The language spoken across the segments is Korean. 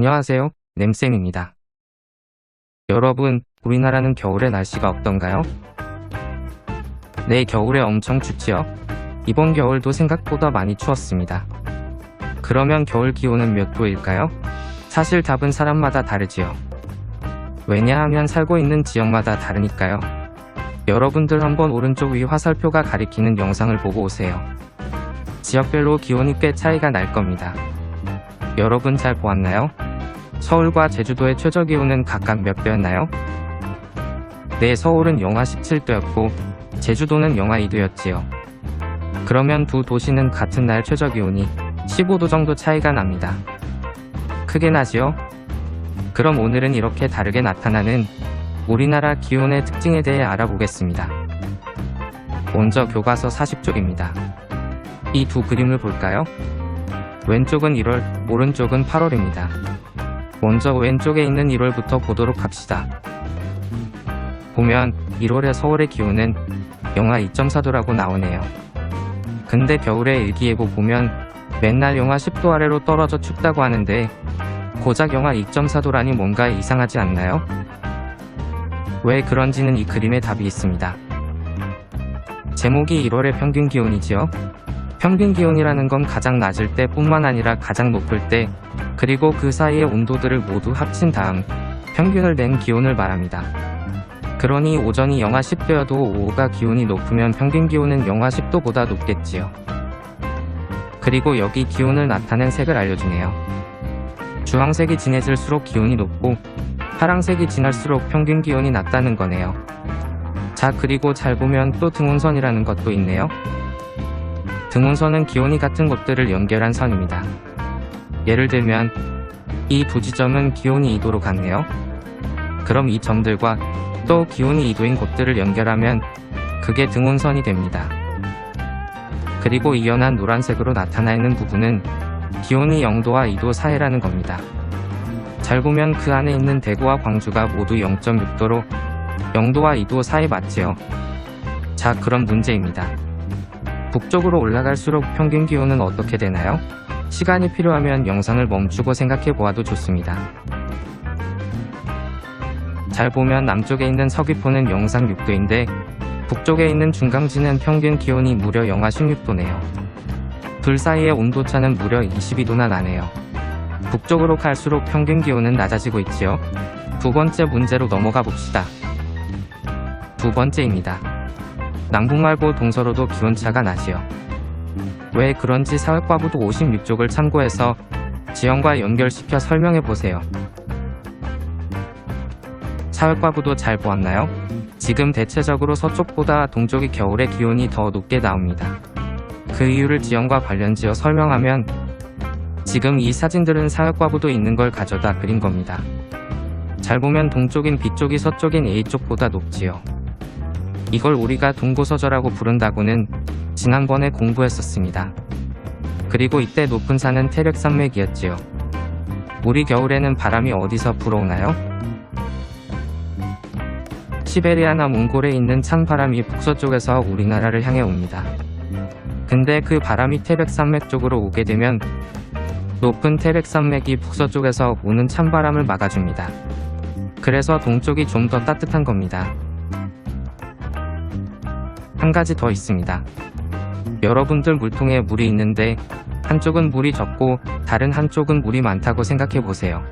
안녕하세요, 램쌤입니다. 여러분, 우리나라는 겨울에 날씨가 어떤가요? 네, 겨울에 엄청 춥지요? 이번 겨울도 생각보다 많이 추웠습니다. 그러면 겨울 기온은 몇 도일까요? 사실 답은 사람마다 다르지요. 왜냐하면 살고 있는 지역마다 다르니까요. 여러분들 한번 오른쪽 위 화살표가 가리키는 영상을 보고 오세요. 지역별로 기온이 꽤 차이가 날 겁니다. 여러분 잘 보았나요? 서울과 제주도의 최저기온은 각각 몇 도였나요? 네, 서울은 영하 17도였고 제주도는 영하 2도였지요. 그러면 두 도시는 같은 날 최저기온이 15도 정도 차이가 납니다. 크게 나지요? 그럼 오늘은 이렇게 다르게 나타나는 우리나라 기온의 특징에 대해 알아보겠습니다. 먼저 교과서 40쪽입니다. 이 두 그림을 볼까요? 왼쪽은 1월, 오른쪽은 8월입니다. 먼저 왼쪽에 있는 1월부터 보도록 합시다. 보면 1월의 서울의 기온은 영하 2.4도라고 나오네요. 근데 겨울의 일기예보 보면 맨날 영하 10도 아래로 떨어져 춥다고 하는데 고작 영하 2.4도라니 뭔가 이상하지 않나요? 왜 그런지는 이 그림에 답이 있습니다. 제목이 1월의 평균 기온이지요? 평균 기온이라는 건 가장 낮을 때 뿐만 아니라 가장 높을 때, 그리고 그 사이의 온도들을 모두 합친 다음 평균을 낸 기온을 말합니다. 그러니 오전이 영하 10도여도 오후가 기온이 높으면 평균 기온은 영하 10도보다 높겠지요. 그리고 여기 기온을 나타낸 색을 알려주네요. 주황색이 진해질수록 기온이 높고 파랑색이 진할수록 평균 기온이 낮다는 거네요. 자, 그리고 잘 보면 또 등온선이라는 것도 있네요. 등온선은 기온이 같은 곳들을 연결한 선입니다. 예를 들면 이 두 지점은 기온이 2도로 같네요. 그럼 이 점들과 또 기온이 2도인 곳들을 연결하면 그게 등온선이 됩니다. 그리고 이 연한 노란색으로 나타나 있는 부분은 기온이 0도와 2도 사이라는 겁니다. 잘 보면 그 안에 있는 대구와 광주가 모두 0.6도로 0도와 2도 사이 맞지요? 자, 그럼 문제입니다. 북쪽으로 올라갈수록 평균 기온은 어떻게 되나요? 시간이 필요하면 영상을 멈추고 생각해 보아도 좋습니다. 잘 보면 남쪽에 있는 서귀포는 영상 6도인데 북쪽에 있는 중강지는 평균 기온이 무려 영하 16도네요. 둘 사이의 온도차는 무려 22도나 나네요. 북쪽으로 갈수록 평균 기온은 낮아지고 있지요. 두 번째 문제로 넘어가 봅시다. 두 번째입니다. 남북 말고 동서로도 기온차가 나지요. 왜 그런지 사회과부도 56쪽을 참고해서 지형과 연결시켜 설명해 보세요. 사회과부도 잘 보았나요? 지금 대체적으로 서쪽보다 동쪽이 겨울에 기온이 더 높게 나옵니다. 그 이유를 지형과 관련지어 설명하면 지금 이 사진들은 사회과부도 있는 걸 가져다 그린 겁니다. 잘 보면 동쪽인 B쪽이 서쪽인 A쪽보다 높지요. 이걸 우리가 동고서저라고 부른다고는 지난번에 공부했었습니다. 그리고 이때 높은 산은 태백산맥이었지요. 우리 겨울에는 바람이 어디서 불어오나요? 시베리아나 몽골에 있는 찬 바람이 북서쪽에서 우리나라를 향해 옵니다. 근데 그 바람이 태백산맥 쪽으로 오게 되면 높은 태백산맥이 북서쪽에서 오는 찬바람을 막아줍니다. 그래서 동쪽이 좀 더 따뜻한 겁니다. 한 가지 더 있습니다. 여러분들 물통에 물이 있는데 한쪽은 물이 적고 다른 한쪽은 물이 많다고 생각해 보세요.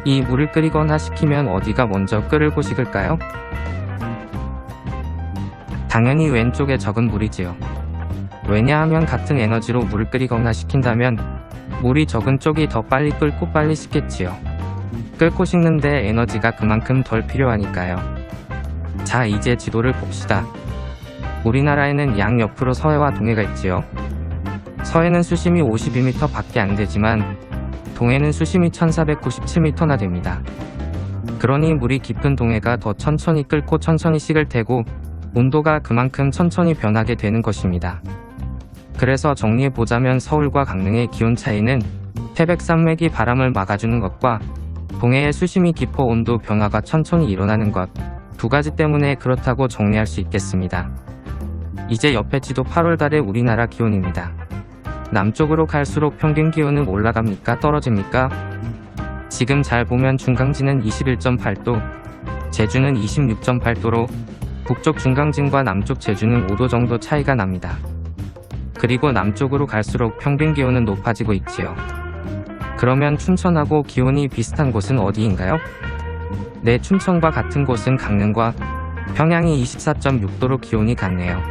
이 물을 끓이거나 식히면 어디가 먼저 끓을고 식을까요? 당연히 왼쪽에 적은 물이지요. 왜냐하면 같은 에너지로 물을 끓이거나 식힌다면 물이 적은 쪽이 더 빨리 끓고 빨리 식겠지요. 끓고 식는데 에너지가 그만큼 덜 필요하니까요. 자, 이제 지도를 봅시다. 우리나라에는 양옆으로 서해와 동해가 있지요. 서해는 수심이 52m 밖에 안 되지만 동해는 수심이 1497m나 됩니다. 그러니 물이 깊은 동해가 더 천천히 끓고 천천히 식을 테고 온도가 그만큼 천천히 변하게 되는 것입니다. 그래서 정리해보자면 서울과 강릉의 기온 차이는 태백산맥이 바람을 막아주는 것과 동해의 수심이 깊어 온도 변화가 천천히 일어나는 것, 두 가지 때문에 그렇다고 정리할 수 있겠습니다. 이제 옆에 지도 8월달의 우리나라 기온입니다. 남쪽으로 갈수록 평균 기온은 올라갑니까? 떨어집니까? 지금 잘 보면 중강진은 21.8도, 제주는 26.8도로 북쪽 중강진과 남쪽 제주는 5도 정도 차이가 납니다. 그리고 남쪽으로 갈수록 평균 기온은 높아지고 있지요. 그러면 춘천하고 기온이 비슷한 곳은 어디인가요? 네, 춘천과 같은 곳은 강릉과 평양이 24.6도로 기온이 같네요.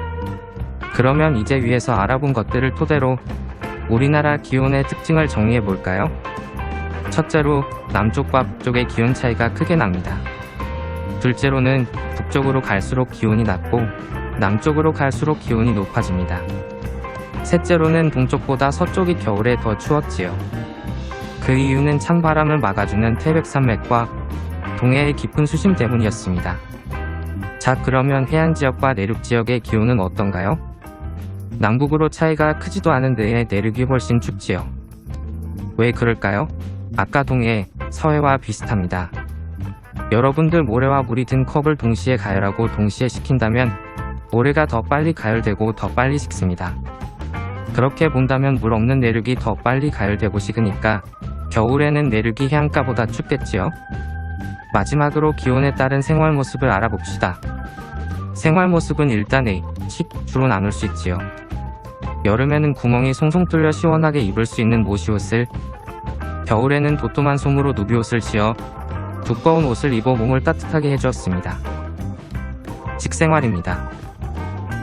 그러면 이제 위에서 알아본 것들을 토대로 우리나라 기온의 특징을 정리해 볼까요? 첫째로 남쪽과 북쪽의 기온 차이가 크게 납니다. 둘째로는 북쪽으로 갈수록 기온이 낮고 남쪽으로 갈수록 기온이 높아집니다. 셋째로는 동쪽보다 서쪽이 겨울에 더 추웠지요. 그 이유는 찬바람을 막아주는 태백산맥과 동해의 깊은 수심 때문이었습니다. 자, 그러면 해안 지역과 내륙 지역의 기온은 어떤가요? 남북으로 차이가 크지도 않은 데에 내륙이 훨씬 춥지요. 왜 그럴까요? 아까 동해, 서해와 비슷합니다. 여러분들 모래와 물이 든 컵을 동시에 가열하고 동시에 식힌다면 모래가 더 빨리 가열되고 더 빨리 식습니다. 그렇게 본다면 물 없는 내륙이 더 빨리 가열되고 식으니까 겨울에는 내륙이 해안가보다 춥겠지요. 마지막으로 기온에 따른 생활 모습을 알아봅시다. 생활 모습은 일단 A, 식, 주로 나눌 수 있지요. 여름에는 구멍이 송송 뚫려 시원하게 입을 수 있는 모시옷을, 겨울에는 도톰한 솜으로 누비옷을 지어 두꺼운 옷을 입어 몸을 따뜻하게 해주었습니다. 식생활입니다.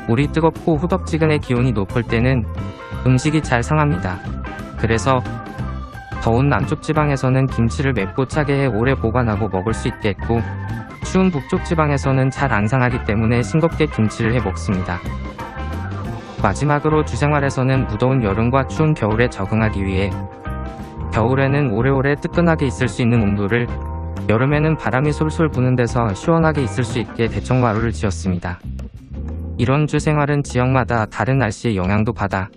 물이 뜨겁고 후덥지근해 기온이 높을 때는 음식이 잘 상합니다. 그래서 더운 남쪽 지방에서는 김치를 맵고 짜게 해 오래 보관하고 먹을 수 있게 했고, 추운 북쪽 지방에서는 잘 안 상하기 때문에 싱겁게 김치를 해 먹습니다. 마지막으로 주생활에서는 무더운 여름과 추운 겨울에 적응하기 위해 겨울에는 오래오래 뜨끈하게 있을 수 있는 온도를, 여름에는 바람이 솔솔 부는 데서 시원하게 있을 수 있게 대청마루를 지었습니다. 이런 주생활은 지역마다 다른 날씨의 영향도 받아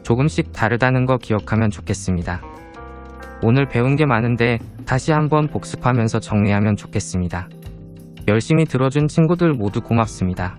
조금씩 다르다는 거 기억하면 좋겠습니다. 오늘 배운 게 많은데 다시 한번 복습하면서 정리하면 좋겠습니다. 열심히 들어준 친구들 모두 고맙습니다.